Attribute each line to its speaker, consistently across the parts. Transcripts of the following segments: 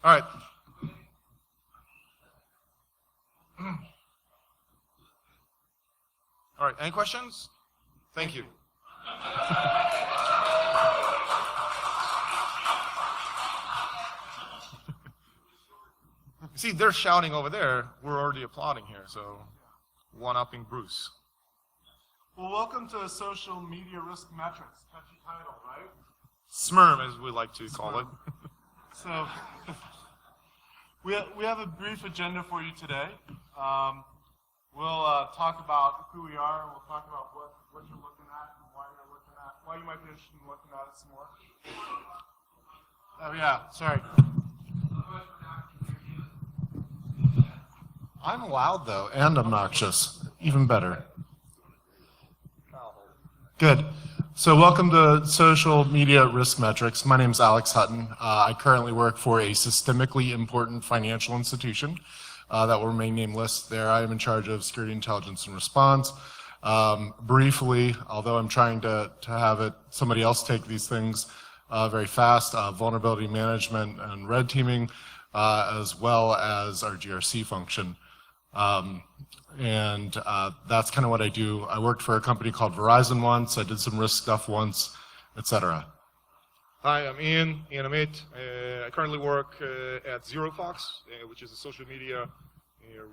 Speaker 1: All right. All right, any questions? Thank you. See, they're shouting over there. We're already applauding here, so one-upping Bruce.
Speaker 2: Well, welcome to Social Media Risk Metrics. Catchy title, right?
Speaker 1: SMRM, as we like to call it.
Speaker 2: So, we have a brief agenda for you today. We'll talk about who we are, and we'll talk about what you're looking at and why you might be interested in looking at it some more. Oh yeah, sorry.
Speaker 3: I'm loud though, and obnoxious. Even better. Good. So welcome to Social Media Risk Metrics. My name is Alex Hutton. I currently work for a systemically important financial institution that will remain nameless. There I am in charge of security intelligence and response. Briefly, although I'm trying to have somebody else take these things very fast, vulnerability management and red teaming, as well as our GRC function. That's kind of what I do. I worked for a company called Verizon once. I did some risk stuff once, etc.
Speaker 1: Hi, I'm Ian Amit. I currently work at ZeroFox, which is a social media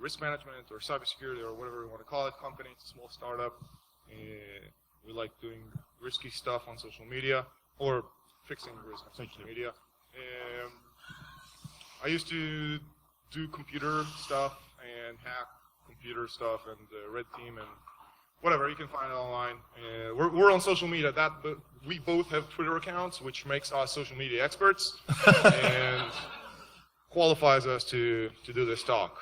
Speaker 1: risk management or cybersecurity or whatever you want to call it company. It's a small startup. We like doing risky stuff on social media or fixing risk on social media. I used to do computer stuff and hack computer stuff and red team and whatever. You can find it online. We're on social media. We both have Twitter accounts, which makes us social media experts and qualifies us to do this talk.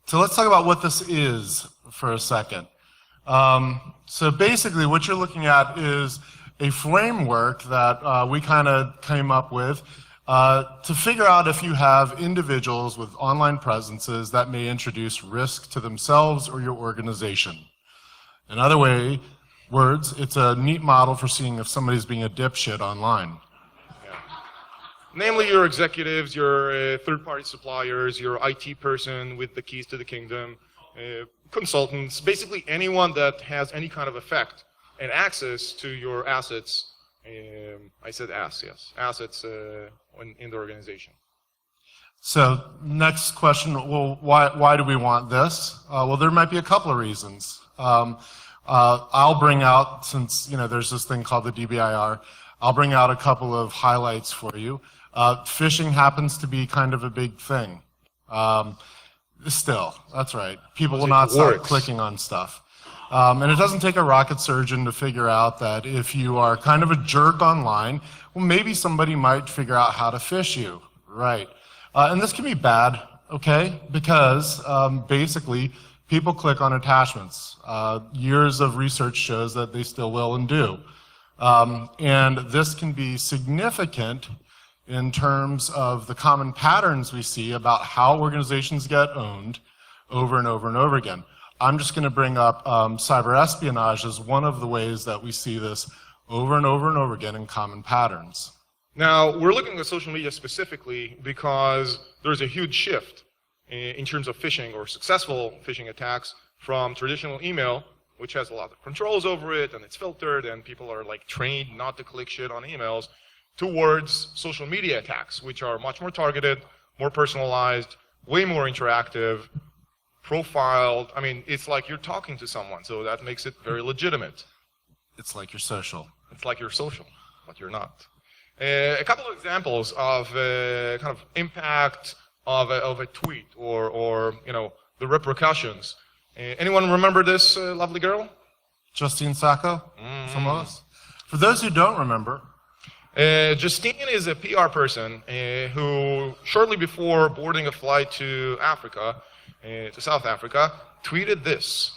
Speaker 3: So let's talk about what this is for a second. So basically what you're looking at is a framework that we kind of came up with to figure out if you have individuals with online presences that may introduce risk to themselves or your organization. In other words, it's a neat model for seeing if somebody's being a dipshit online.
Speaker 1: Yeah. Namely your executives, your third-party suppliers, your IT person with the keys to the kingdom, consultants, basically anyone that has any kind of effect and access to your assets. I said yes, assets in the organization.
Speaker 3: So next question, well, why do we want this? Well, there might be a couple of reasons. I'll bring out, since there's this thing called the DBIR, I'll bring out a couple of highlights for you. Phishing happens to be kind of a big thing. Still, that's right. People will not start clicking on stuff. And it doesn't take a rocket surgeon to figure out that if you are kind of a jerk online, well, maybe somebody might figure out how to phish you, right? And this can be bad, okay? Because basically, people click on attachments. Years of research shows that they still will and do. And this can be significant in terms of the common patterns we see about how organizations get owned over and over and over again. I'm just going to bring up cyber espionage as one of the ways that we see this over and over and over again in common patterns.
Speaker 1: Now, we're looking at social media specifically because there's a huge shift in terms of phishing or successful phishing attacks from traditional email, which has a lot of controls over it and it's filtered and people are like trained not to click shit on emails, towards social media attacks, which are much more targeted, more personalized, way more interactive, profiled. I mean, it's like you're talking to someone, so that makes it very legitimate.
Speaker 3: It's like you're social.
Speaker 1: It's like you're social, but you're not. A couple of examples of kind of impact of a tweet or the repercussions. Anyone remember this lovely girl?
Speaker 3: Justine Sacco from us. For those who don't remember,
Speaker 1: Justine is a PR person who, shortly before boarding a flight to Africa, to South Africa, tweeted this: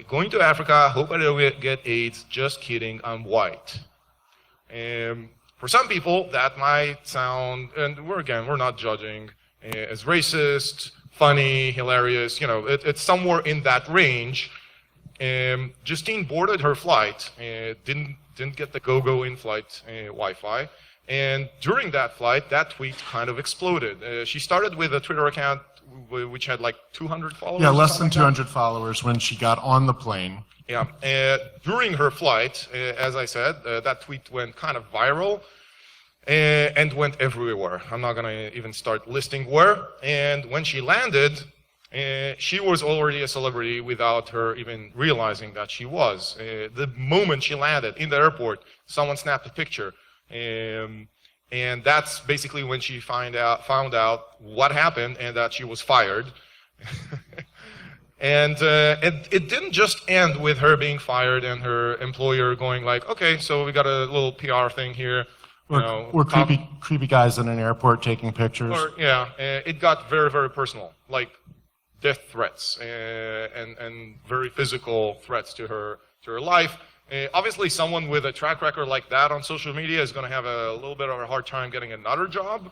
Speaker 1: "Going to Africa, hope I don't get AIDS. Just kidding, I'm white." For some people, that might sound, and we're not judging, as racist, funny, hilarious. It's somewhere in that range. Justine boarded her flight, didn't get the go-go in-flight Wi-Fi, And during that flight, that tweet kind of exploded. She started with a Twitter account which had like 200 followers.
Speaker 3: Yeah, less than 200 followers when she got on the plane.
Speaker 1: Yeah. During her flight, as I said, that tweet went kind of viral and went everywhere. I'm not going to even start listing where. And when she landed, she was already a celebrity without her even realizing that she was. The moment she landed in the airport, someone snapped a picture. And that's basically when she found out what happened and that she was fired. And it didn't just end with her being fired and her employer going like, okay, so we got a little PR thing here.
Speaker 3: Or creepy guys in an airport taking pictures.
Speaker 1: Or, yeah, it got very, very personal, like death threats and very physical threats to her life. Obviously, someone with a track record like that on social media is going to have a little bit of a hard time getting another job,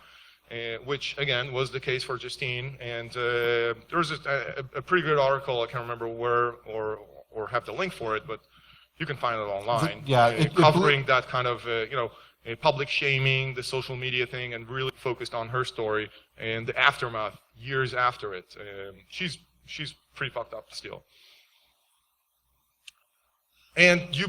Speaker 1: which, again, was the case for Justine. And there was a pretty good article, I can't remember where or have the link for it, but you can find it online. Covering that kind of, public shaming, the social media thing, and really focused on her story and the aftermath years after it. She's pretty fucked up still. And you...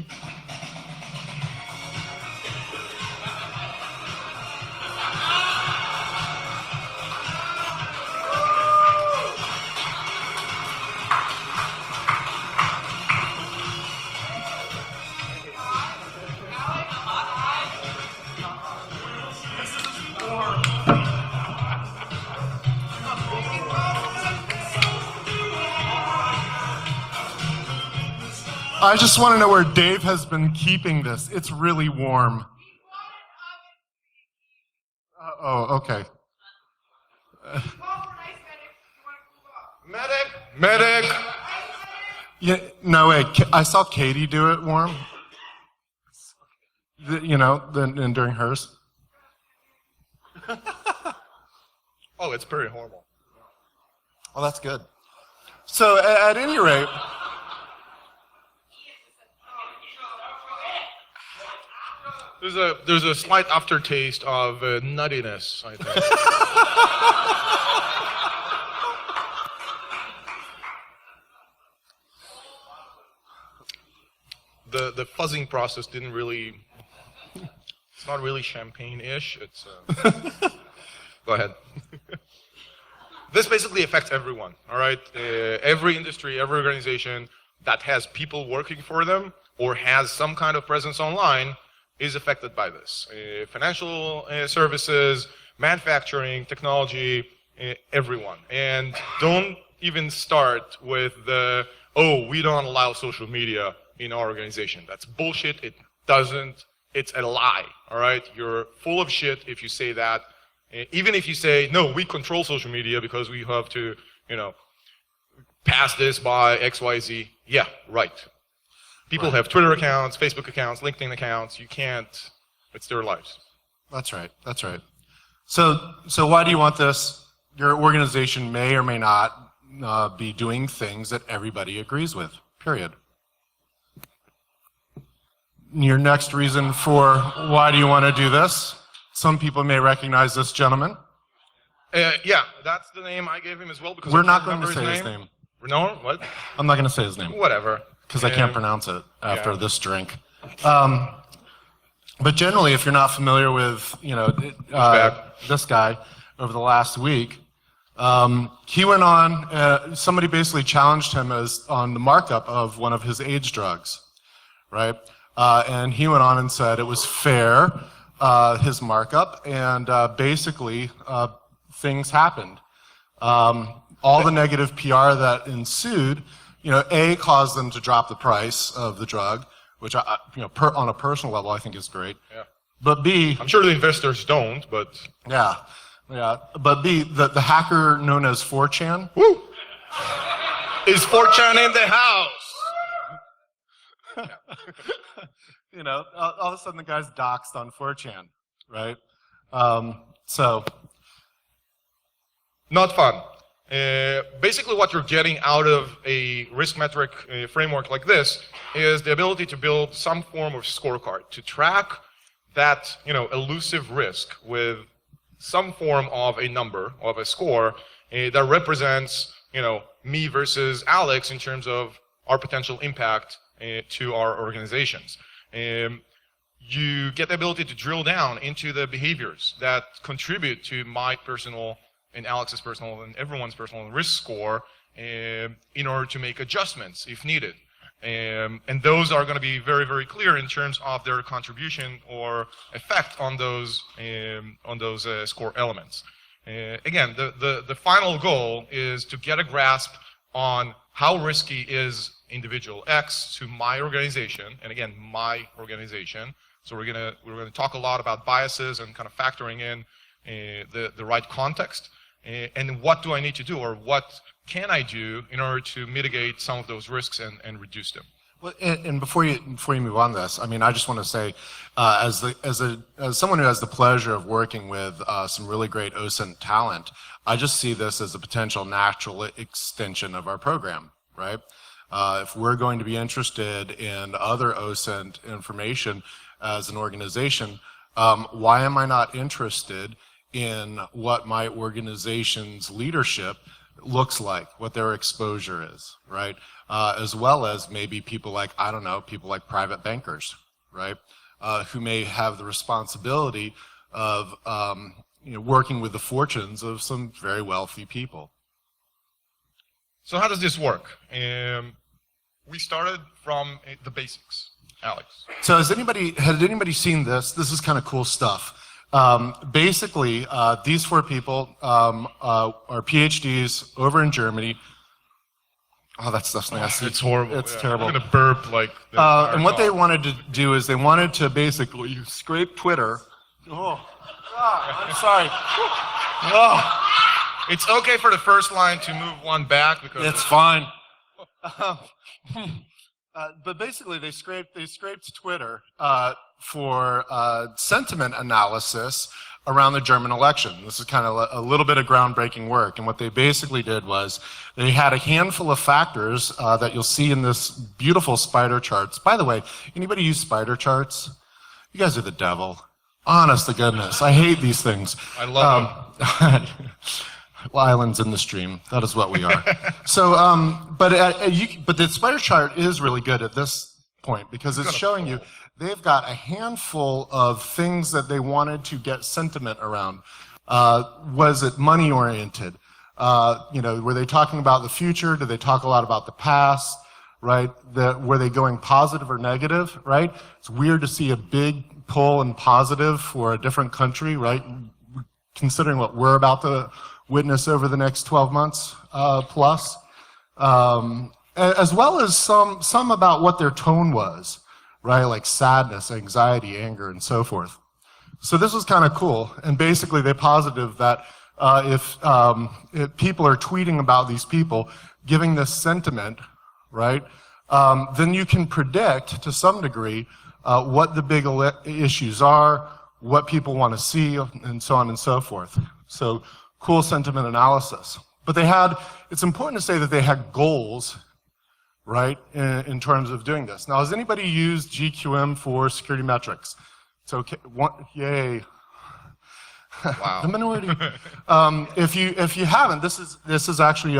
Speaker 3: I just want to know where Dave has been keeping this. It's really warm. Okay.
Speaker 1: Medic!
Speaker 3: Yeah, no, wait. I saw Katie do it warm. Then during hers.
Speaker 1: Oh, it's pretty horrible.
Speaker 3: Well, that's good. So, at any rate...
Speaker 1: There's a slight aftertaste of nuttiness, I think. The fuzzing process didn't really. It's not really champagne-ish. It's. Go ahead. This basically affects everyone. All right, every industry, every organization that has people working for them or has some kind of presence online is affected by this. Financial services, manufacturing, technology, everyone. And don't even start with we don't allow social media in our organization. That's bullshit. It doesn't, it's a lie, all right? You're full of shit if you say that. Even if you say, no, we control social media because we have to, pass this by X, Y, Z. Yeah, right. People have Twitter accounts, Facebook accounts, LinkedIn accounts. You can't, it's their lives.
Speaker 3: That's right. So why do you want this? Your organization may or may not be doing things that everybody agrees with, period. Your next reason for why do you want to do this? Some people may recognize this gentleman.
Speaker 1: Yeah, that's the name I gave him as well. Because
Speaker 3: we're not going to say his name.
Speaker 1: No? What?
Speaker 3: I'm not going to say his name.
Speaker 1: Whatever.
Speaker 3: Because I can't pronounce it after this drink. But generally, if you're not familiar with, this guy over the last week, he went on, somebody basically challenged him on the markup of one of his AIDS drugs, right? And he went on and said it was fair, his markup, and basically things happened. All the negative PR that ensued, A, caused them to drop the price of the drug, which, on a personal level, I think is great.
Speaker 1: Yeah.
Speaker 3: But B...
Speaker 1: I'm sure the investors don't, but...
Speaker 3: Yeah. But B, the hacker known as 4chan...
Speaker 1: Woo! Is 4chan in the house?
Speaker 3: All of a sudden the guy's doxxed on 4chan, right?
Speaker 1: Not fun. Basically what you're getting out of a risk metric framework like this is the ability to build some form of scorecard to track that elusive risk with some form of a number, of a score, that represents me versus Alex in terms of our potential impact to our organizations. You get the ability to drill down into the behaviors that contribute to my personal and Alex's personal and everyone's personal risk score in order to make adjustments if needed. And those are going to be very, very clear in terms of their contribution or effect on those score elements. Again, the final goal is to get a grasp on how risky is individual X to my organization, and again, my organization. So we're gonna talk a lot about biases and kind of factoring in the right context, and what do I need to do, or what can I do in order to mitigate some of those risks and reduce them.
Speaker 3: Well, and before you move on this, I mean, I just want to say, as someone who has the pleasure of working with some really great OSINT talent, I just see this as a potential natural extension of our program, right? If we're going to be interested in other OSINT information as an organization, why am I not interested in what my organization's leadership looks like, what their exposure is, right? As well as maybe people like, I don't know, people like private bankers, right? Who may have the responsibility of working with the fortunes of some very wealthy people.
Speaker 1: So how does this work? We started from the basics. Alex.
Speaker 3: So had anybody seen this? This is kind of cool stuff. Basically, these four people are PhDs over in Germany. Oh, that stuff's nasty.
Speaker 1: It's horrible.
Speaker 3: It's terrible.
Speaker 1: I'm gonna burp like.
Speaker 3: And what they wanted to do is they wanted to basically scrape Twitter. Oh, I'm sorry. Oh.
Speaker 1: It's okay for the first line to move one back because
Speaker 3: it's fine. But basically, they scraped Twitter for sentiment analysis around the German election. This is kind of a little bit of groundbreaking work. And what they basically did was they had a handful of factors that you'll see in this beautiful spider charts. By the way, anybody use spider charts? You guys are the devil. Honest to goodness, I hate these things.
Speaker 1: I love them.
Speaker 3: Islands in the stream. That is what we are. So, but the spider chart is really good at this point because it's showing you they've got a handful of things that they wanted to get sentiment around. Was it money oriented? Were they talking about the future? Did they talk a lot about the past? Right? Were they going positive or negative? Right? It's weird to see a big pull in positive for a different country, right? Considering what we're about to witness over the next 12 months plus, as well as some about what their tone was, right? Like sadness, anxiety, anger, and so forth. So this was kind of cool. And basically they posited that if people are tweeting about these people, giving this sentiment, right, then you can predict to some degree what the big issues are, what people want to see, and so on and so forth. So cool sentiment analysis. But it's important to say that they had goals, right, in terms of doing this. Now, has anybody used GQM for security metrics? It's okay. Yay.
Speaker 1: Wow.
Speaker 3: The minority. If you haven't, this is actually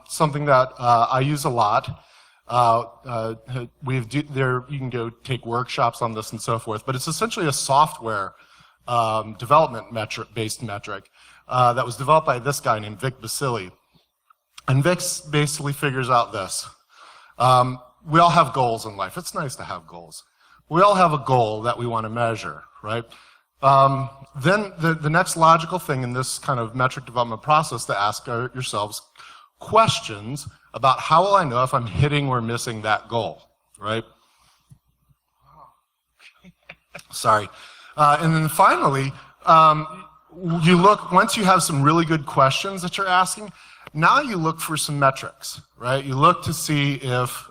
Speaker 3: something that I use a lot. You can go take workshops on this and so forth, but it's essentially a software development based metric that was developed by this guy named Vic Basili. And Vic basically figures out this. We all have goals in life. It's nice to have goals. We all have a goal that we want to measure, right? Then the next logical thing in this kind of metric development process to ask yourselves questions about how will I know if I'm hitting or missing that goal, right? Sorry. And then finally, you look, once you have some really good questions that you're asking, now you look for some metrics, right? You look to see if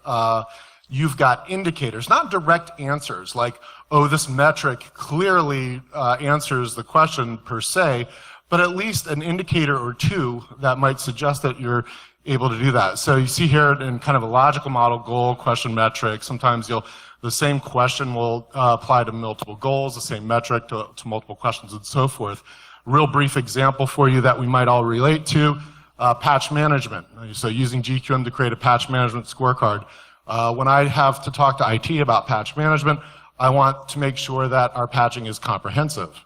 Speaker 3: you've got indicators, not direct answers like, oh, this metric clearly answers the question per se, but at least an indicator or two that might suggest that you're able to do that. So you see here in kind of a logical model, goal, question, metric. Sometimes the same question will apply to multiple goals, the same metric to multiple questions, and so forth. Real brief example for you that we might all relate to, patch management. So using GQM to create a patch management scorecard. When I have to talk to IT about patch management, I want to make sure that our patching is comprehensive.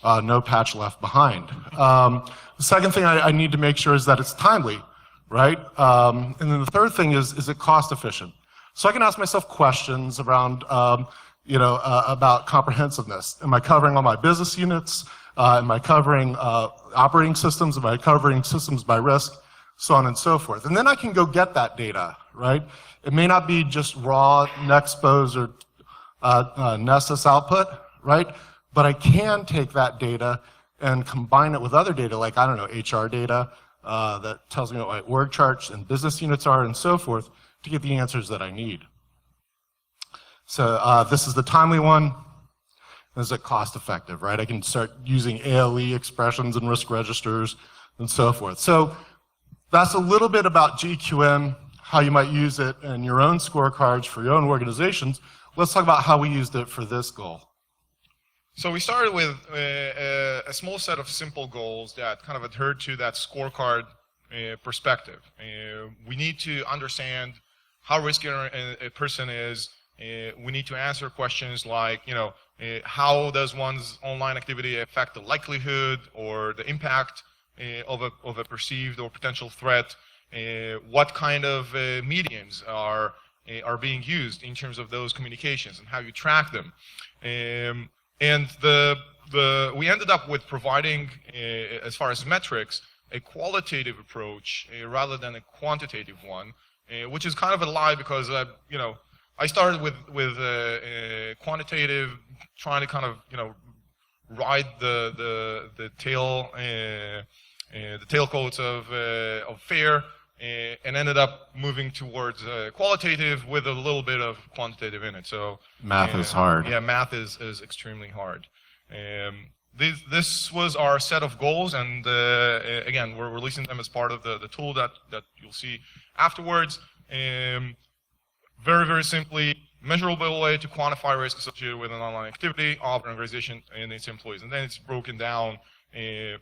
Speaker 3: No patch left behind. The second thing I need to make sure is that it's timely, right? And then the third thing is it cost efficient? So I can ask myself questions around, about comprehensiveness. Am I covering all my business units? Am I covering operating systems? Am I covering systems by risk? So on and so forth. And then I can go get that data, right? It may not be just raw Nexpos or Nessus output, right? But I can take that data and combine it with other data, like, I don't know, HR data that tells me what my org charts and business units are and so forth to get the answers that I need. So this is the timely one. This is cost effective, right? I can start using ALE expressions and risk registers and so forth. So that's a little bit about GQM, how you might use it in your own scorecards for your own organizations. Let's talk about how we used it for this goal.
Speaker 1: So we started with a small set of simple goals that kind of adhered to that scorecard perspective. We need to understand how risky a person is. We need to answer questions like, how does one's online activity affect the likelihood or the impact of a perceived or potential threat? What kind of mediums are being used in terms of those communications and how you track them? And we ended up with providing, as far as metrics, a qualitative approach rather than a quantitative one, which is kind of a lie because I started with quantitative, trying to kind of ride the tailcoats of FAIR, and ended up moving towards qualitative with a little bit of quantitative in it. So
Speaker 3: math is hard.
Speaker 1: Yeah, math is extremely hard. This was our set of goals, and again, we're releasing them as part of the tool that you'll see afterwards. Very, very simply, measurable way to quantify risk associated with an online activity of an organization and its employees. And then it's broken down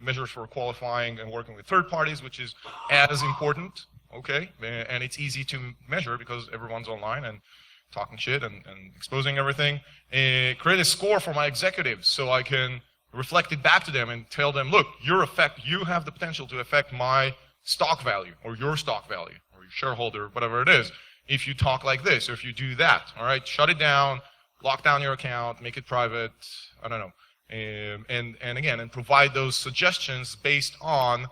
Speaker 1: measures for qualifying and working with third parties, which is as important, okay? And it's easy to measure because everyone's online and talking shit and exposing everything. Create a score for my executives so I can reflect it back to them and tell them, look, you have the potential to affect my stock value or your stock value or your shareholder, whatever it is, if you talk like this or if you do that, all right? Shut it down, lock down your account, make it private, I don't know. And again, and provide those suggestions based on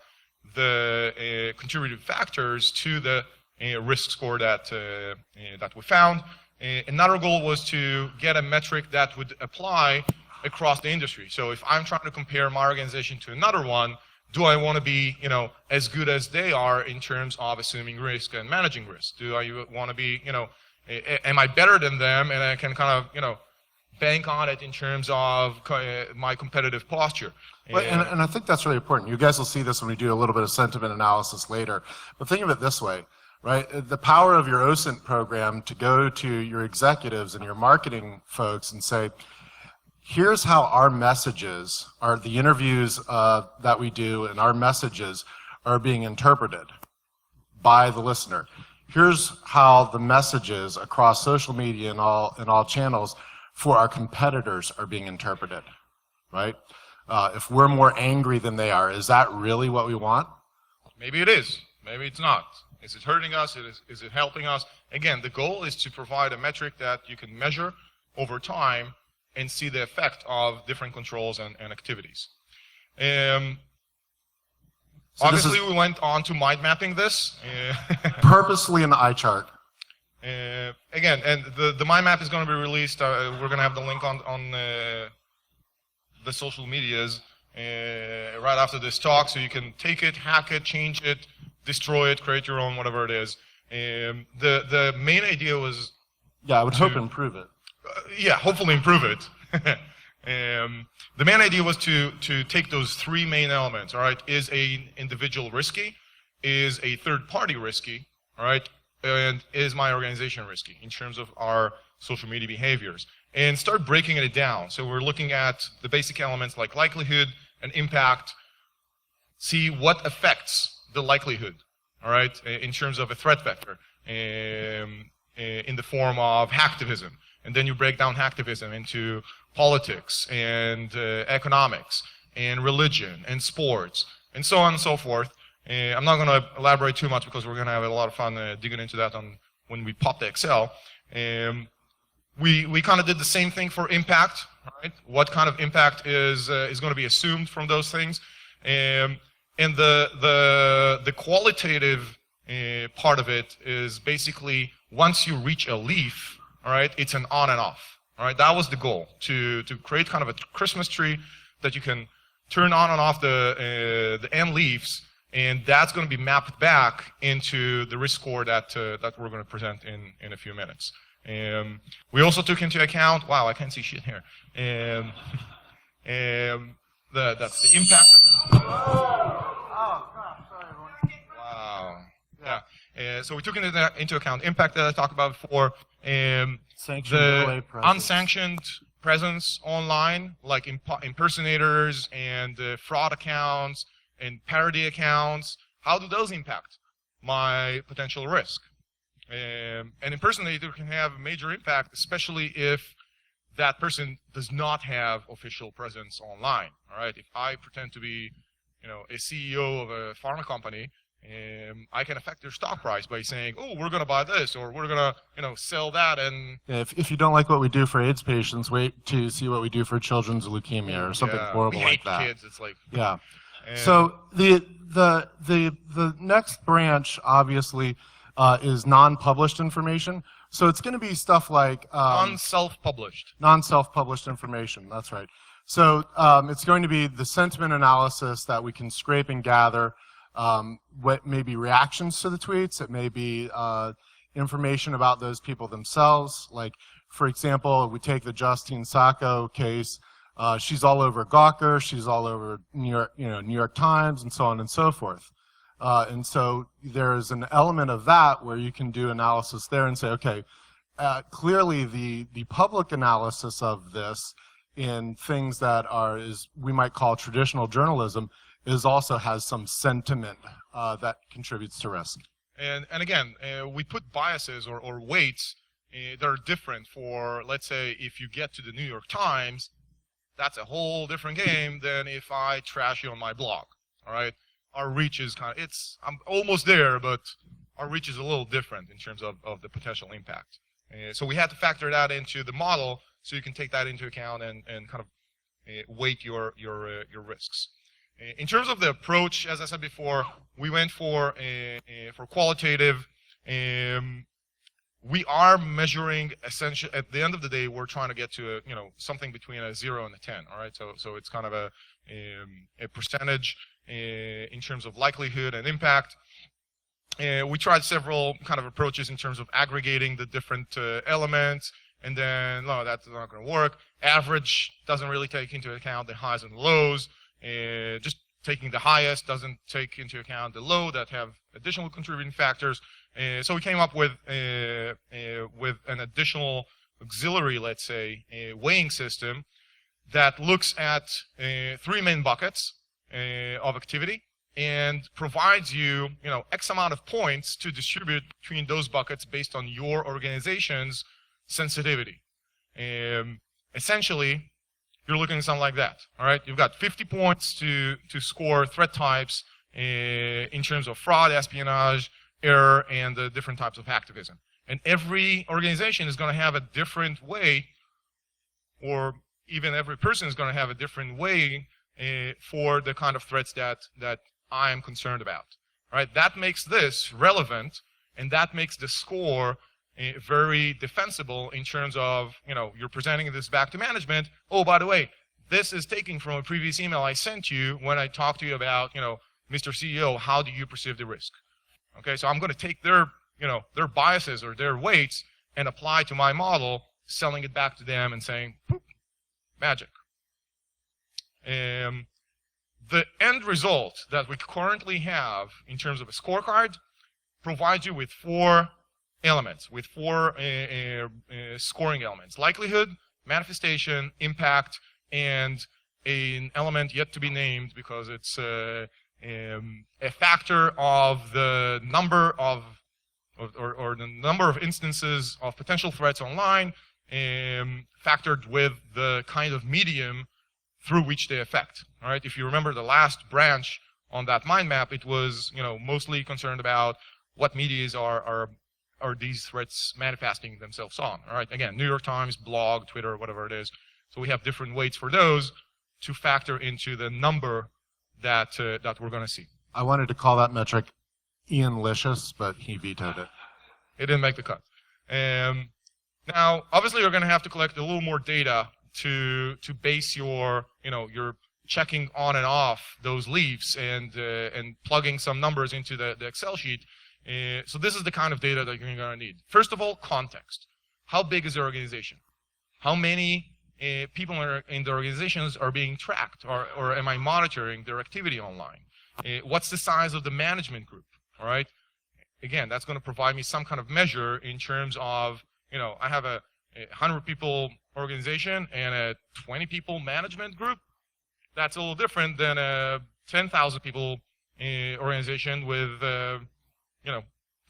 Speaker 1: the contributing factors to the risk score that we found. Another goal was to get a metric that would apply across the industry. So if I'm trying to compare my organization to another one, do I want to be, as good as they are in terms of assuming risk and managing risk? Do I want to be, am I better than them and I can kind of, bank on it in terms of my competitive posture?
Speaker 3: Well, and I think that's really important. You guys will see this when we do a little bit of sentiment analysis later. But think of it this way, right? The power of your OSINT program to go to your executives and your marketing folks and say, here's how our messages, the interviews that we do and our messages are being interpreted by the listener. Here's how the messages across social media and all channels for our competitors are being interpreted, right? If we're more angry than they are, is that really what we want?
Speaker 1: Maybe it is. Maybe it's not. Is it hurting us? Is it helping us? Again, the goal is to provide a metric that you can measure over time and see the effect of different controls and activities. So obviously, we went on to mind mapping this.
Speaker 3: Purposely in the eye chart.
Speaker 1: Again, and the mind map is going to be released. We're going to have the link on the social medias right after this talk, so you can take it, hack it, change it, destroy it, create your own, whatever it is. The main idea was...
Speaker 3: Yeah, I would hope improve it.
Speaker 1: Yeah, hopefully improve it. The main idea was to take those three main elements, all right? Is an individual risky? is a third party risky, all right, and is my organization risky in terms of our social media behaviors, and start breaking it down. So we're looking at the basic elements like likelihood and impact, see what affects the likelihood, all right, in terms of a threat vector, in the form of hacktivism. And then you break down hacktivism into politics and economics and religion and sports and so on and so forth. I'm not going to elaborate too much because we're going to have a lot of fun digging into that when we pop the Excel. We kind of did the same thing for impact, right? What kind of impact is going to be assumed from those things, and the qualitative part of it is basically once you reach a leaf, all right, it's an on and off. All right, that was the goal, to create kind of a Christmas tree that you can turn on and off the end leaves, and that's going to be mapped back into the risk score that we're going to present in a few minutes. We also took into account, wow, I can't see shit here. That's the impact.
Speaker 2: Oh, gosh, sorry, everyone.
Speaker 1: Wow. Yeah. So we took into account impact that I talked about before. The unsanctioned presence online, like impersonators and fraud accounts and parody accounts. How do those impact my potential risk? An impersonator can have a major impact, especially if that person does not have official presence online. All right, if I pretend to be, a CEO of a pharma company, I can affect their stock price by saying, "Oh, we're going to buy this," or "We're going to, sell that." And
Speaker 3: if you don't like what we do for AIDS patients, wait to see what we do for children's leukemia or something horrible
Speaker 1: we
Speaker 3: like
Speaker 1: hate
Speaker 3: that.
Speaker 1: Kids. It's like
Speaker 3: So the next branch obviously is non-published information. So it's going to be stuff like
Speaker 1: non-self-published.
Speaker 3: Non-self-published information. That's right. So it's going to be the sentiment analysis that we can scrape and gather. What may be reactions to the tweets. It may be information about those people themselves. Like, for example, we take the Justine Sacco case. She's all over Gawker. She's all over New York Times, and so on and so forth. And so there's an element of that where you can do analysis there and say, okay, clearly the public analysis of this in things that we might call traditional journalism also has some sentiment that contributes to risk.
Speaker 1: And again, we put biases or weights that are different for, let's say, if you get to the New York Times, that's a whole different game than if I trash you on my blog. All right, our reach is I'm almost there, but our reach is a little different in terms of the potential impact. So we had to factor that into the model so you can take that into account and kind of weight your risks. In terms of the approach, as I said before, we went for qualitative. We are measuring essentially, at the end of the day, we're trying to get to something between a 0 and a 10. All right, so it's kind of a percentage in terms of likelihood and impact. We tried several kind of approaches in terms of aggregating the different elements, and then no, that's not going to work. Average doesn't really take into account the highs and the lows. Just taking the highest doesn't take into account the low that have additional contributing factors. So we came up with an additional auxiliary, let's say, weighing system that looks at 3 main buckets of activity and provides you, X amount of points to distribute between those buckets based on your organization's sensitivity. Essentially, you're looking at something like that. All right, you've got 50 points to score threat types in terms of fraud, espionage, error, and the different types of hacktivism. And every organization is going to have a different way, or even every person is going to have a different way for the kind of threats that I am concerned about. All right, that makes this relevant, and that makes the score very defensible in terms of, you're presenting this back to management. Oh, by the way, this is taken from a previous email I sent you when I talked to you about, Mr. CEO, how do you perceive the risk? Okay, so I'm going to take their biases or their weights and apply to my model, selling it back to them and saying, poop, magic. The end result that we currently have in terms of a scorecard provides you with 4 elements, with 4 scoring elements: likelihood, manifestation, impact, and an element yet to be named because it's a factor of the number of or the number of instances of potential threats online, factored with the kind of medium through which they affect. All right. If you remember the last branch on that mind map, it was mostly concerned about what medias are these threats manifesting themselves on. All right. Again, New York Times, blog, Twitter, whatever it is. So we have different weights for those to factor into the number that we're going to see.
Speaker 3: I wanted to call that metric Ian-licious, but he vetoed it.
Speaker 1: It didn't make the cut. Now, obviously, you're going to have to collect a little more data to base your your checking on and off those leaves and plugging some numbers into the Excel sheet. So this is the kind of data that you're going to need. First of all, context. How big is the organization? How many people in the organizations are being tracked, or am I monitoring their activity online? What's the size of the management group? All right. Again, that's going to provide me some kind of measure in terms of, I have a 100 people organization and a 20 people management group. That's a little different than a 10,000 people organization with,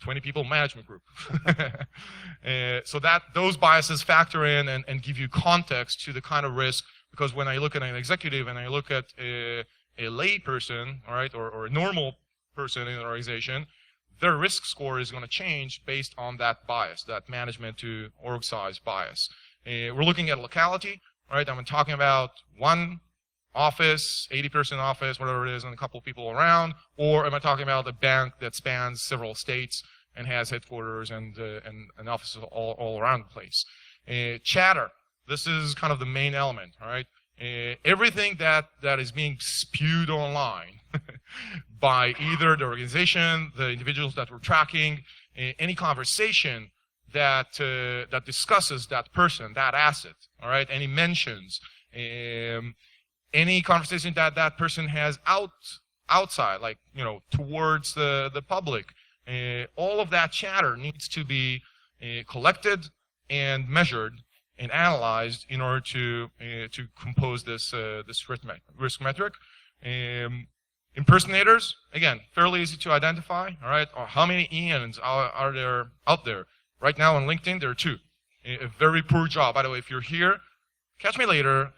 Speaker 1: 20 people management group. So that those biases factor in and give you context to the kind of risk, because when I look at an executive and I look at a lay person, all right, or a normal person in an organization, their risk score is going to change based on that bias, that management to org size bias. We're looking at locality, right? I'm talking about one office, 80-person office, whatever it is, and a couple of people around, or am I talking about a bank that spans several states and has headquarters and offices all around the place? Chatter. This is kind of the main element, all right? Everything that is being spewed online by either the organization, the individuals that we're tracking, any conversation that discusses that person, that asset, all right? Any mentions, any conversation that person has outside, like towards the public, all of that chatter needs to be collected and measured and analyzed in order to compose this risk metric. Impersonators, again, fairly easy to identify. All right, or how many Ians are there out there right now on LinkedIn? There are 2. A very poor job. By the way, if you're here, catch me later.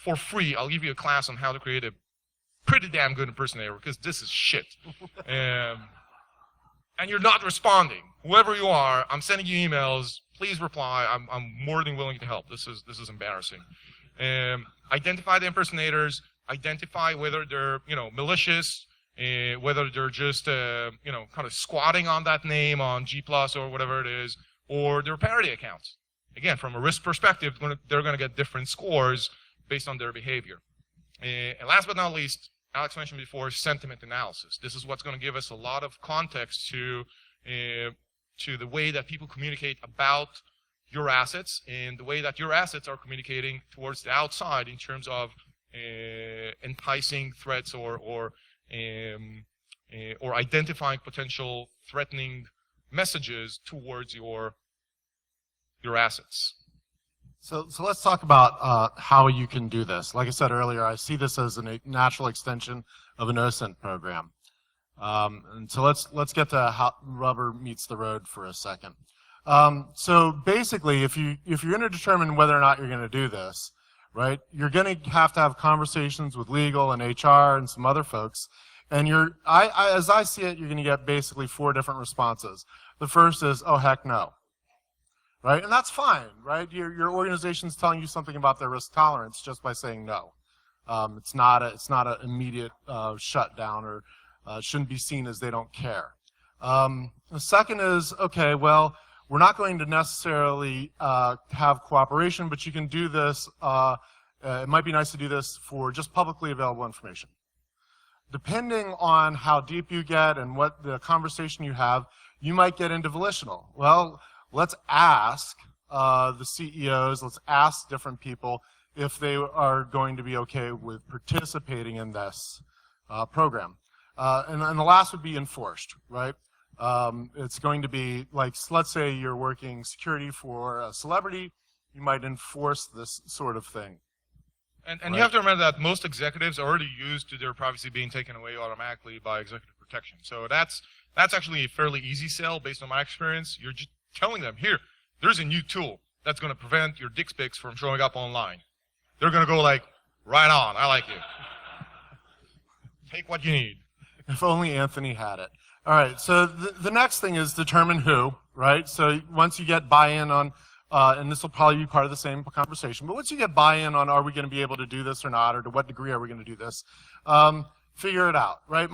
Speaker 1: For free, I'll give you a class on how to create a pretty damn good impersonator, because this is shit. And you're not responding. Whoever you are, I'm sending you emails. Please reply. I'm more than willing to help. This is embarrassing. Identify the impersonators. Identify whether they're malicious, whether they're just kind of squatting on that name on G+ or whatever it is, or they're parody accounts. Again, from a risk perspective, they're going to get different scores based on their behavior. And last but not least, Alex mentioned before, sentiment analysis. This is what's going to give us a lot of context to the way that people communicate about your assets and the way that your assets are communicating towards the outside in terms of enticing threats or identifying potential threatening messages towards your assets.
Speaker 3: So let's talk about how you can do this. Like I said earlier, I see this as a natural extension of an OSINT program. And so let's get to how rubber meets the road for a second. So basically, if you're going to determine whether or not you're going to do this, right, you're going to have conversations with legal and HR and some other folks. And as I see it, you're going to get basically 4 different responses. The first is, oh, heck no. Right? And that's fine, right? Your organization's telling you something about their risk tolerance just by saying no. It's not an immediate shutdown, or shouldn't be seen as they don't care. The second is, okay, well, we're not going to necessarily have cooperation, but you can do this. It might be nice to do this for just publicly available information. Depending on how deep you get and what the conversation you have, you might get into volitional. Well, let's ask the CEOs, let's ask different people, if they are going to be okay with participating in this program. And then the last would be enforced, right? It's going to be like, let's say you're working security for a celebrity, you might enforce this sort of thing.
Speaker 1: And
Speaker 3: right?
Speaker 1: You have to remember that most executives are already used to their privacy being taken away automatically by executive protection. So that's actually a fairly easy sell based on my experience. You're just telling them, here, there's a new tool that's going to prevent your dick pics from showing up online. They're going to go like, right on, I like you. Take what you need.
Speaker 3: If only Anthony had it. All right, so the next thing is determine who, right? So once you get buy-in on, and this will probably be part of the same conversation, but once you get buy-in on are we going to be able to do this or not, or to what degree are we going to do this, figure it out, right?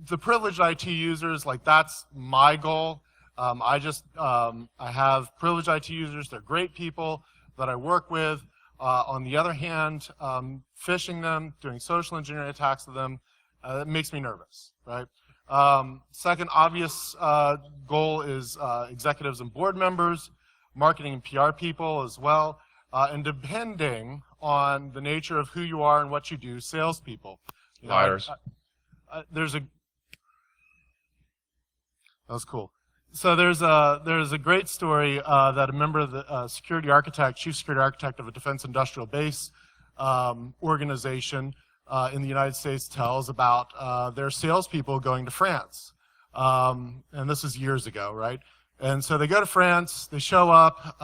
Speaker 3: The privileged IT users, like that's my goal. I have privileged IT users, they're great people that I work with. On the other hand, phishing them, doing social engineering attacks to them, it makes me nervous, right? Second obvious goal is executives and board members, marketing and PR people as well, and depending on the nature of who you are and what you do, salespeople.
Speaker 1: Liars.
Speaker 3: That was cool. So there's a great story that a member of the chief security architect of a defense industrial base organization in the United States tells about their salespeople going to France. And this is years ago, right? And so they go to France, they show up,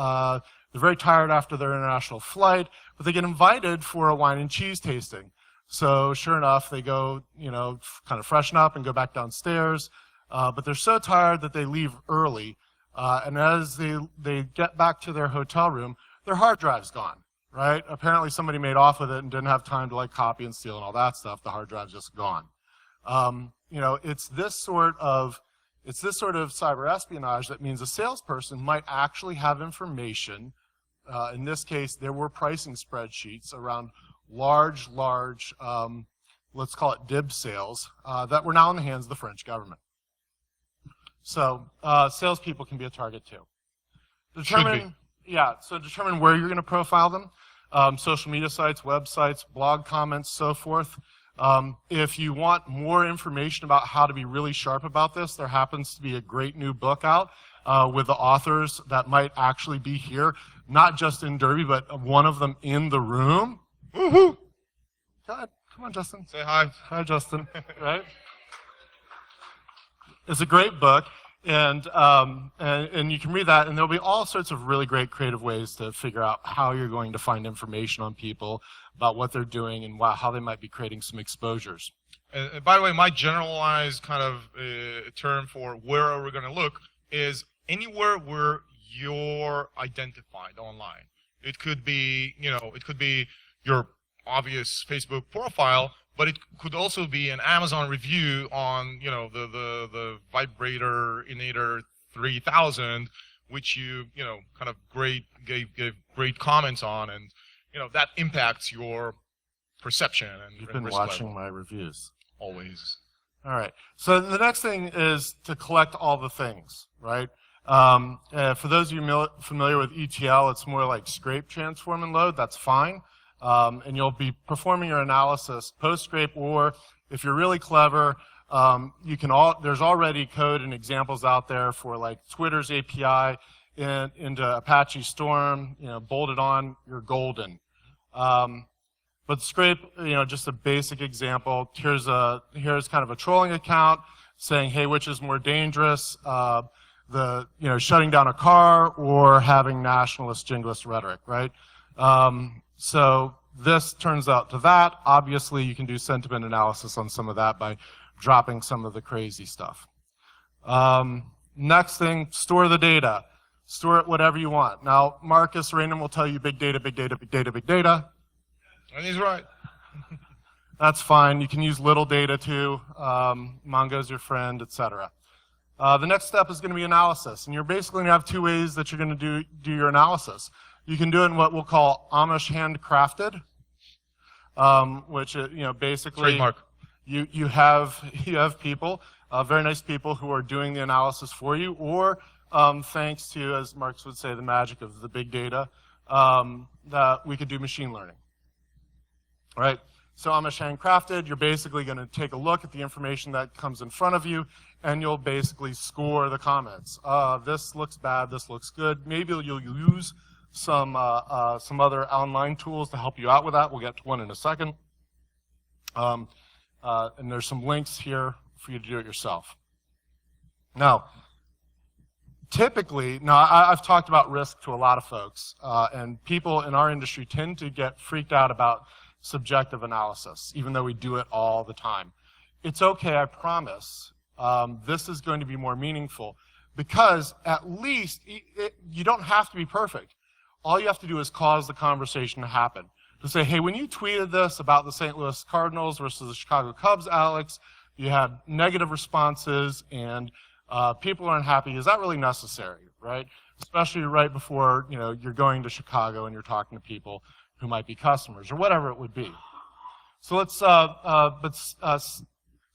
Speaker 3: they're very tired after their international flight, but they get invited for a wine and cheese tasting. So sure enough, they go, kind of freshen up and go back downstairs. But they're so tired that they leave early, and as they get back to their hotel room, their hard drive's gone, right? Apparently somebody made off with it and didn't have time to like copy and steal and all that stuff. The hard drive's just gone. It's this sort of cyber espionage that means a salesperson might actually have information. In this case, there were pricing spreadsheets around large, let's call it DIB sales, that were now in the hands of the French government. So salespeople can be a target too. Determine where you're going to profile them. Social media sites, websites, blog comments, so forth. If you want more information about how to be really sharp about this, there happens to be a great new book out with the authors that might actually be here, not just in Derby, but one of them in the room. Woohoo! God, come on, Justin.
Speaker 1: Say hi.
Speaker 3: Hi, Justin. Right? It's a great book, and you can read that, and there'll be all sorts of really great creative ways to figure out how you're going to find information on people about what they're doing and how they might be creating some exposures.
Speaker 1: By the way, my generalized kind of term for where are we going to look is anywhere where you're identified online. It could be, your obvious Facebook profile, but it could also be an Amazon review on, the Vibrator Inator 3000, which you kind of gave great comments on, and that impacts your perception and
Speaker 3: You've been
Speaker 1: risk
Speaker 3: watching
Speaker 1: level.
Speaker 3: my reviews.
Speaker 1: Always.
Speaker 3: All right. So the next thing is to collect all the things, right? For those of you familiar with ETL, it's more like scrape, transform, and load. That's fine. And you'll be performing your analysis post-scrape, or if you're really clever, there's already code and examples out there for like Twitter's API into Apache Storm, bolted on, you're golden. But scrape, just a basic example. Here's kind of a trolling account saying, hey, which is more dangerous, shutting down a car or having nationalist, jingoist rhetoric, right? So this turns out to that. Obviously, you can do sentiment analysis on some of that by dropping some of the crazy stuff. Next thing, store the data. Store it whatever you want. Now, Marcus Raynham will tell you big data, big data, big data, big data.
Speaker 1: And he's right.
Speaker 3: That's fine. You can use little data too. Mongo's your friend, etc. The next step is going to be analysis. And you're basically going to have two ways that you're going to do your analysis. You can do it in what we'll call Amish handcrafted, which basically
Speaker 1: Trademark.
Speaker 3: you have people, very nice people who are doing the analysis for you, or thanks to, as Marx would say, the magic of the big data, that we could do machine learning. Right? So Amish handcrafted, you're basically going to take a look at the information that comes in front of you, and you'll basically score the comments. This looks bad, this looks good. Maybe you'll use some other online tools to help you out with that. We'll get to one in a second. And there's some links here for you to do it yourself. Now, typically, I've talked about risk to a lot of folks, and people in our industry tend to get freaked out about subjective analysis, even though we do it all the time. It's okay, I promise. This is going to be more meaningful because at least you don't have to be perfect. All you have to do is cause the conversation to happen. To say, hey, when you tweeted this about the St. Louis Cardinals versus the Chicago Cubs, Alex, you had negative responses and people aren't happy. Is that really necessary, right? Especially right before you're going to Chicago and you're talking to people who might be customers or whatever it would be. So let's,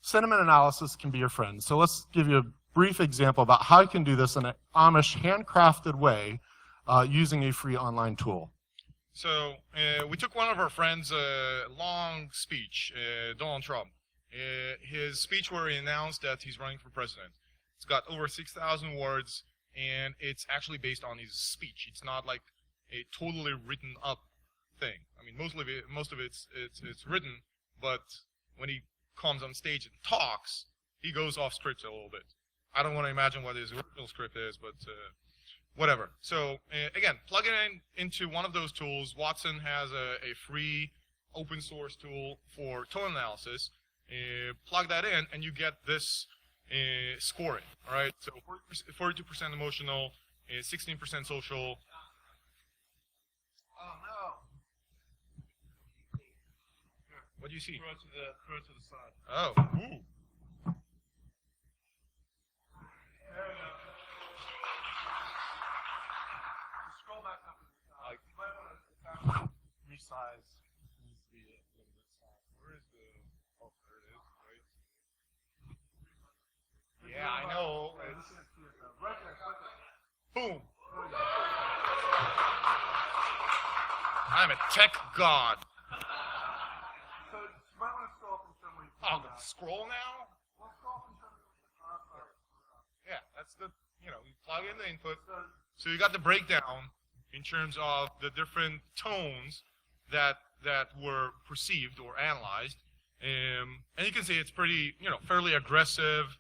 Speaker 3: sentiment analysis can be your friend. So let's give you a brief example about how you can do this in an Amish handcrafted way using a free online tool.
Speaker 1: So we took one of our friends' long speech, Donald Trump. His speech where he announced that he's running for president. It's got over 6,000 words, and it's actually based on his speech. It's not like a totally written up thing. I mean, most of it's written, but when he comes on stage and talks, he goes off script a little bit. I don't want to imagine what his original script is, but whatever. So again, plug it into one of those tools. Watson has a free open source tool for tone analysis. Plug that in, and you get this scoring. All right. So 42% emotional, 16% social. Oh no. What do you see?
Speaker 2: Throw it to the side.
Speaker 1: Oh. Ooh.
Speaker 2: There we go. Scroll back up. You might want to resize. Needs to be a little bit size.
Speaker 1: Where is the? Oh, there it is. Right. Yeah, I know.
Speaker 2: Right there.
Speaker 1: Boom. I'm a tech god.
Speaker 2: So you might want to scroll up and show me.
Speaker 1: Oh, scroll now?
Speaker 2: Well, scroll up and show me.
Speaker 1: Yeah, that's the, you plug in the input. So you got the breakdown in terms of the different tones that were perceived or analyzed. And you can see it's pretty, fairly aggressive,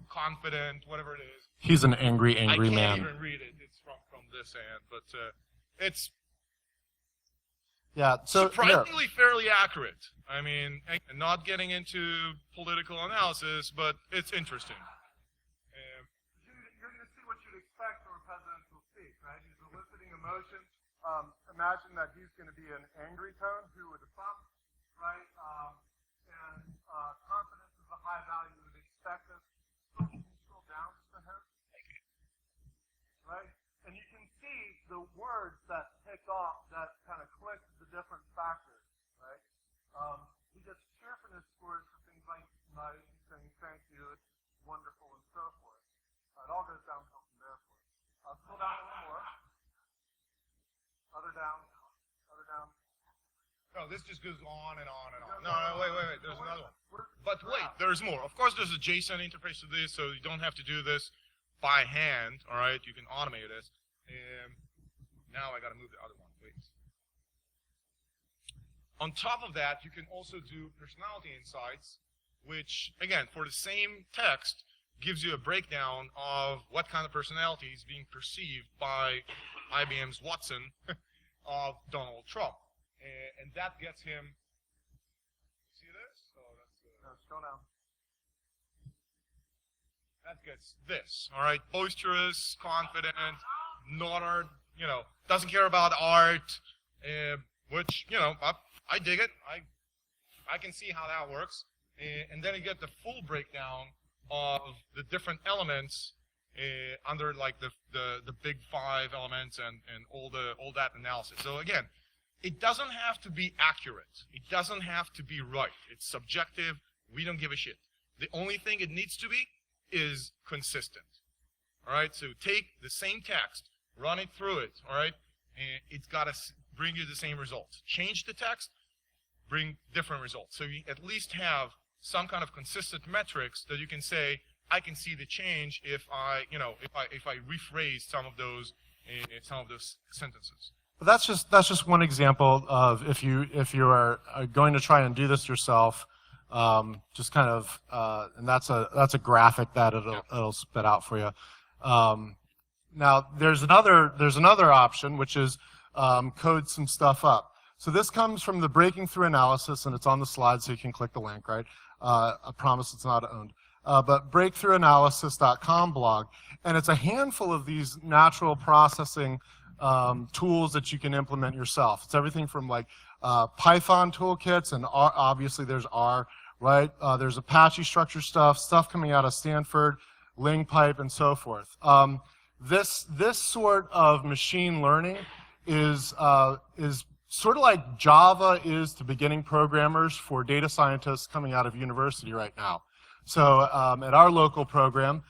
Speaker 1: confident, whatever it is.
Speaker 3: He's an angry man.
Speaker 1: I can't even read it. It's from this end, but it's surprisingly fairly accurate. I mean, not getting into political analysis, but it's interesting.
Speaker 2: You're going to see what you'd expect from a presidential speech, right? He's eliciting emotion. Imagine that he's going to be an angry tone. Who would have thought, right? And confidence is a high value. You would expect this. Can you scroll down just a hair? Right? And you can see the words that pick off, that kind of click the different factors, right? He gets cheerfulness scores for things like nice, saying thank you, it's wonderful, and so forth. It all goes downhill from there for you. Scroll down a little more. Other down.
Speaker 1: No, this just goes on and on and on. No, wait. There's another one. But wait, there's more. Of course, there's a JSON interface to this, so you don't have to do this by hand. All right, you can automate it. Now I got to move the other one, please. On top of that, you can also do personality insights, which, again, for the same text, gives you a breakdown of what kind of personality is being perceived by IBM's Watson of Donald Trump. And that gets him, see this? Oh, that's
Speaker 2: scroll down.
Speaker 1: That gets this, all right? Boisterous, confident, not art, doesn't care about art, which, I dig it. I can see how that works. And then you get the full breakdown of the different elements under like the big 5 elements and all that analysis. So again, it doesn't have to be accurate. It doesn't have to be right. It's subjective. We don't give a shit. The only thing it needs to be is consistent. All right, so take the same text, run it through it, all right, and it's got to bring you the same results. Change the text, bring different results. So you at least have some kind of consistent metrics that you can say, I can see the change if I rephrase some of those sentences.
Speaker 3: But that's just one example of if you are going to try and do this yourself, just kind of and that's a graphic that it'll spit out for you. Now there's another option, which is code some stuff up. So this comes from the Breaking Through analysis, and it's on the slide, so you can click the link, right? I promise it's not owned. But breakthroughanalysis.com blog, and it's a handful of these natural processing tools that you can implement yourself. It's everything from like Python toolkits, and obviously there's R, right? There's Apache structure stuff coming out of Stanford, LingPipe, and so forth. This sort of machine learning is sort of like Java is to beginning programmers for data scientists coming out of university right now. So at our local program,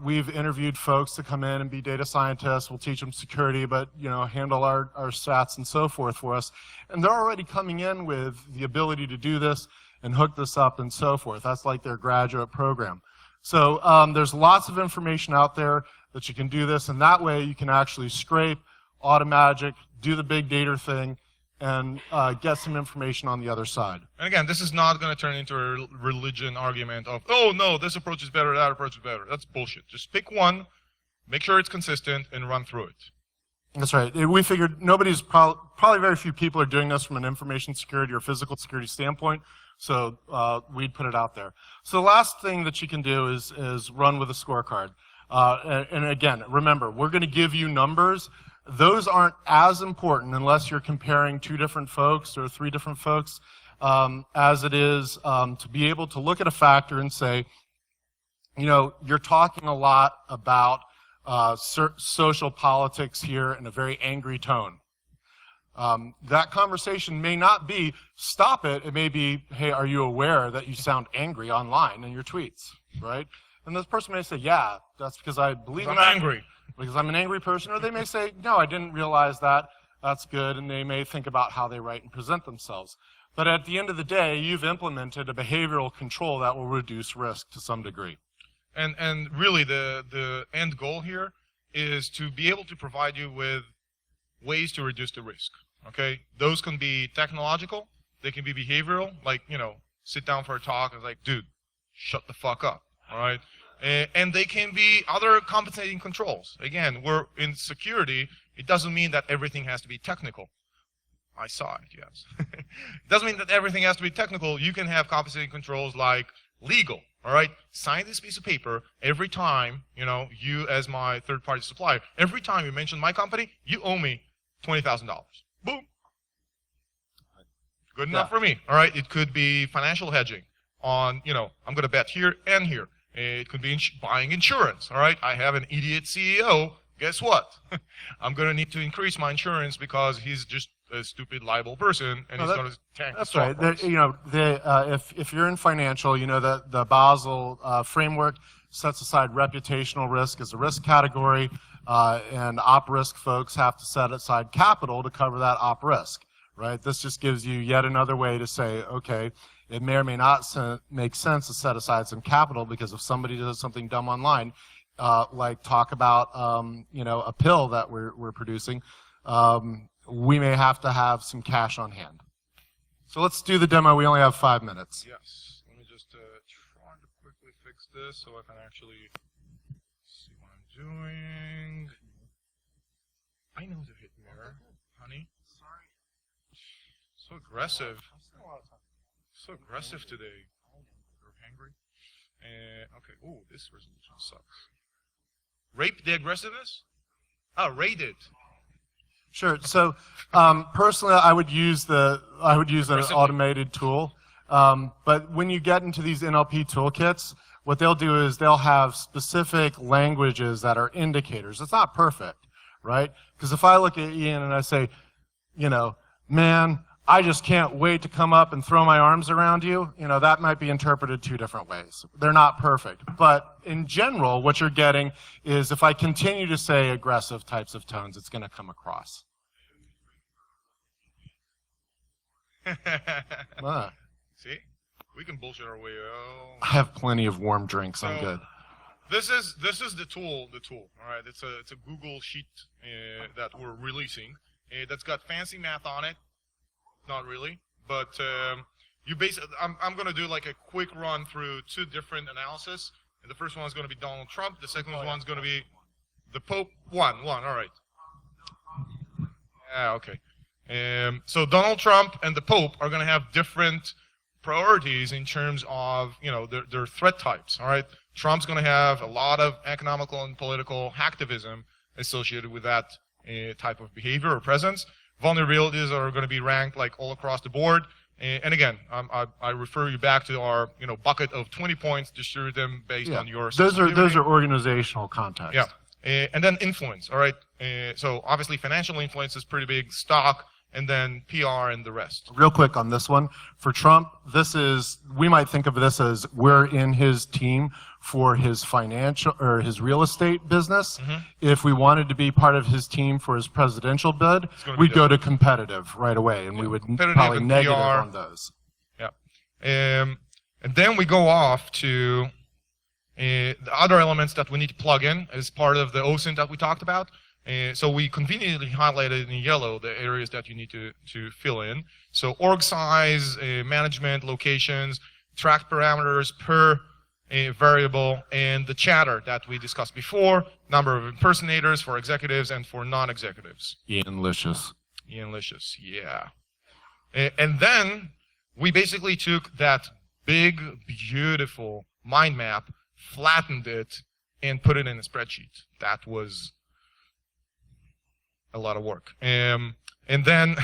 Speaker 3: we've interviewed folks to come in and be data scientists. We'll teach them security, but handle our stats and so forth for us. And they're already coming in with the ability to do this and hook this up and so forth. That's like their graduate program. So there's lots of information out there that you can do this, and that way you can actually scrape, automagic, do the big data thing, and get some information on the other side.
Speaker 1: And again, this is not going to turn into a religion argument of, oh no, this approach is better, that approach is better. That's bullshit. Just pick one, make sure it's consistent, and run through it.
Speaker 3: That's right. We figured probably very few people are doing this from an information security or physical security standpoint, so we'd put it out there. So the last thing that you can do is run with a scorecard. And again, remember, we're going to give you numbers. Those aren't as important unless you're comparing 2 different folks or 3 different folks, as it is to be able to look at a factor and say, you're talking a lot about social politics here in a very angry tone. That conversation may not be, stop it. It may be, hey, are you aware that you sound angry online in your tweets, right? And this person may say, yeah, that's because I believe
Speaker 1: I'm angry.
Speaker 3: Because I'm an angry person. Or they may say, no, I didn't realize that. That's good. And they may think about how they write and present themselves. But at the end of the day, you've implemented a behavioral control that will reduce risk to some degree.
Speaker 1: And really the end goal here is to be able to provide you with ways to reduce the risk. Okay? Those can be technological. They can be behavioral. Like, sit down for a talk and like, dude, shut the fuck up. All right? And they can be other compensating controls. Again, we're in security. It doesn't mean that everything has to be technical. I saw it, yes. It doesn't mean that everything has to be technical. You can have compensating controls like legal, all right? Sign this piece of paper every time, you as my third-party supplier, every time you mention my company, you owe me $20,000. Boom. Good enough for me, all right? It could be financial hedging on, I'm going to bet here and here. It could be buying insurance, all right? I have an idiot CEO. Guess what? I'm going to need to increase my insurance because he's just a stupid, liable person, and he's going to tank the stock price.
Speaker 3: If you're in financial, that the Basel framework sets aside reputational risk as a risk category, and op risk folks have to set aside capital to cover that op risk, right? This just gives you yet another way to say, okay, it may or may not make sense to set aside some capital because if somebody does something dumb online, like talk about a pill that we're producing, we may have to have some cash on hand. So let's do the demo. We only have 5 minutes.
Speaker 1: Yes. Let me just try to quickly fix this so I can actually see what I'm doing. I know the hit mirror, honey. Sorry. So aggressive. So aggressive today. You're hangry. Okay. Ooh, this resolution sucks. Rape the aggressiveness? Rate it.
Speaker 3: Sure. So personally, I would use an automated tool. But when you get into these NLP toolkits, what they'll do is they'll have specific languages that are indicators. It's not perfect, right? Because if I look at Ian and I say, man, I just can't wait to come up and throw my arms around you, that might be interpreted 2 different ways. They're not perfect. But in general, what you're getting is if I continue to say aggressive types of tones, it's going to come across.
Speaker 1: See? We can bullshit our way out.
Speaker 3: I have plenty of warm drinks. I'm good.
Speaker 1: This is the tool. All right, it's a Google sheet that we're releasing. That's got fancy math on it. Not really, but you basically, I'm going to do like a quick run through two different analysis. And the first one is going to be Donald Trump. The second one is going to be the Pope. One. All right. Yeah. Okay. So Donald Trump and the Pope are going to have different priorities in terms of their threat types. All right. Trump's going to have a lot of economical and political hacktivism associated with that type of behavior or presence. Vulnerabilities are going to be ranked like all across the board. And again, I refer you back to our bucket of 20 points. Distribute them based on your.
Speaker 3: Those are organizational context.
Speaker 1: Yeah, and then influence. All right. So obviously, financial influence is pretty big. Stock, and then PR and the rest.
Speaker 3: Real quick on this one. For Trump, we might think of this as we're in his team for his financial or his real estate business. Mm-hmm. If we wanted to be part of his team for his presidential bid, we'd go to competitive right away, and we would probably negative PR. On those.
Speaker 1: Yeah. And then we go off to the other elements that we need to plug in as part of the OSINT that we talked about. So we conveniently highlighted in yellow the areas that you need to fill in. So org size, management, locations, track parameters per variable, and the chatter that we discussed before, number of impersonators for executives and for non-executives.
Speaker 3: Ian Licious,
Speaker 1: yeah. And then we basically took that big, beautiful mind map, flattened it, and put it in a spreadsheet. That was a lot of work. And then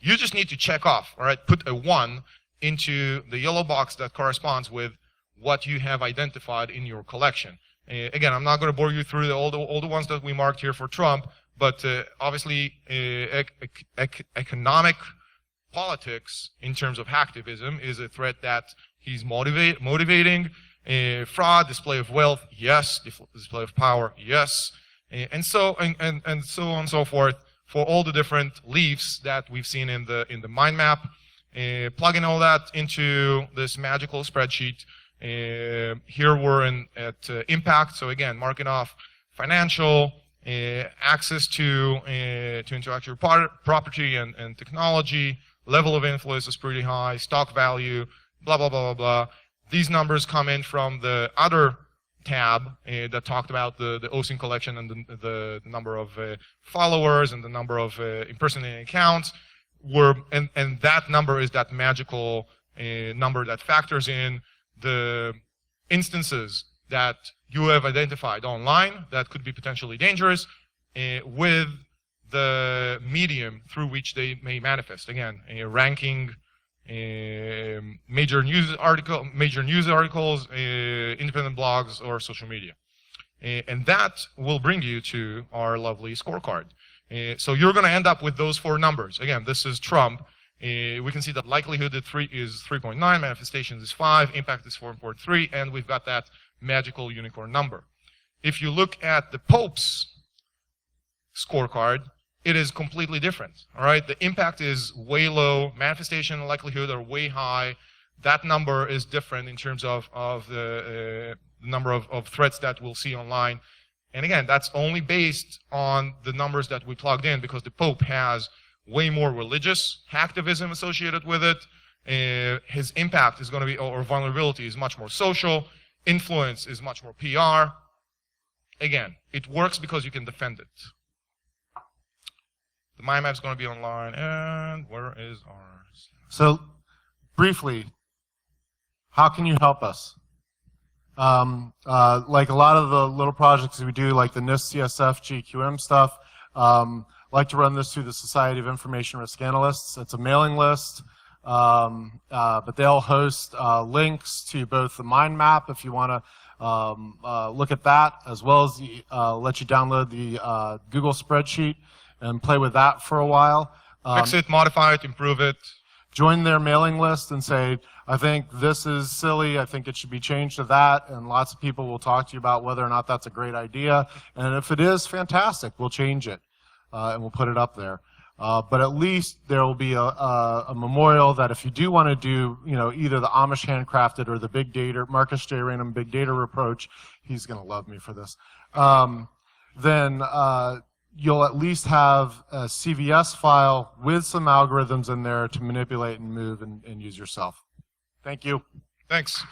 Speaker 1: you just need to check off, all right? Put a 1 into the yellow box that corresponds with what you have identified in your collection. Again, I'm not going to bore you through all the ones that we marked here for Trump, but obviously economic politics in terms of hacktivism is a threat that he's motivating. Fraud, display of wealth, yes. Display of power, yes. And so on and so forth for all the different leaves that we've seen in the mind map. Plugging all that into this magical spreadsheet. Here we're at impact. So again, marking off financial, access to intellectual property and technology, level of influence is pretty high, stock value, blah, blah, blah, blah, blah. These numbers come in from the other tab that talked about the OSINT collection and the number of followers and the number of impersonating accounts. And that number is that magical number that factors in the instances that you have identified online that could be potentially dangerous with the medium through which they may manifest. Again, ranking major news articles, independent blogs, or social media. And that will bring you to our lovely scorecard. So you're going to end up with those 4 numbers. Again, this is Trump. We can see that likelihood is 3.9, manifestations is 5, impact is 4.3, and we've got that magical unicorn number. If you look at the Pope's scorecard, it is completely different. All right, the impact is way low, manifestation and likelihood are way high. That number is different in terms of the number of threats that we'll see online. And again, that's only based on the numbers that we plugged in because the Pope has way more religious hacktivism associated with it. His impact is going to be, or vulnerability is much more social. Influence is much more PR. Again, it works because you can defend it. The mind map is going to be online, and where is ours?
Speaker 3: So, briefly, how can you help us? Like a lot of the little projects we do, like the NIST, CSF, GQM stuff, like to run this through the Society of Information Risk Analysts. It's a mailing list, but they'll host links to both the mind map if you want to look at that, as well as let you download the Google spreadsheet and play with that for a while.
Speaker 1: Fix it, modify it, improve it.
Speaker 3: Join their mailing list and say, I think this is silly, I think it should be changed to that, and lots of people will talk to you about whether or not that's a great idea. And if it is, fantastic, we'll change it, and we'll put it up there. But at least there will be a memorial that if you do want to do, either the Amish handcrafted or the big data, Marcus J. Raynham big data approach, he's going to love me for this, then you'll at least have a CVS file with some algorithms in there to manipulate and move and use yourself. Thank you.
Speaker 1: Thanks.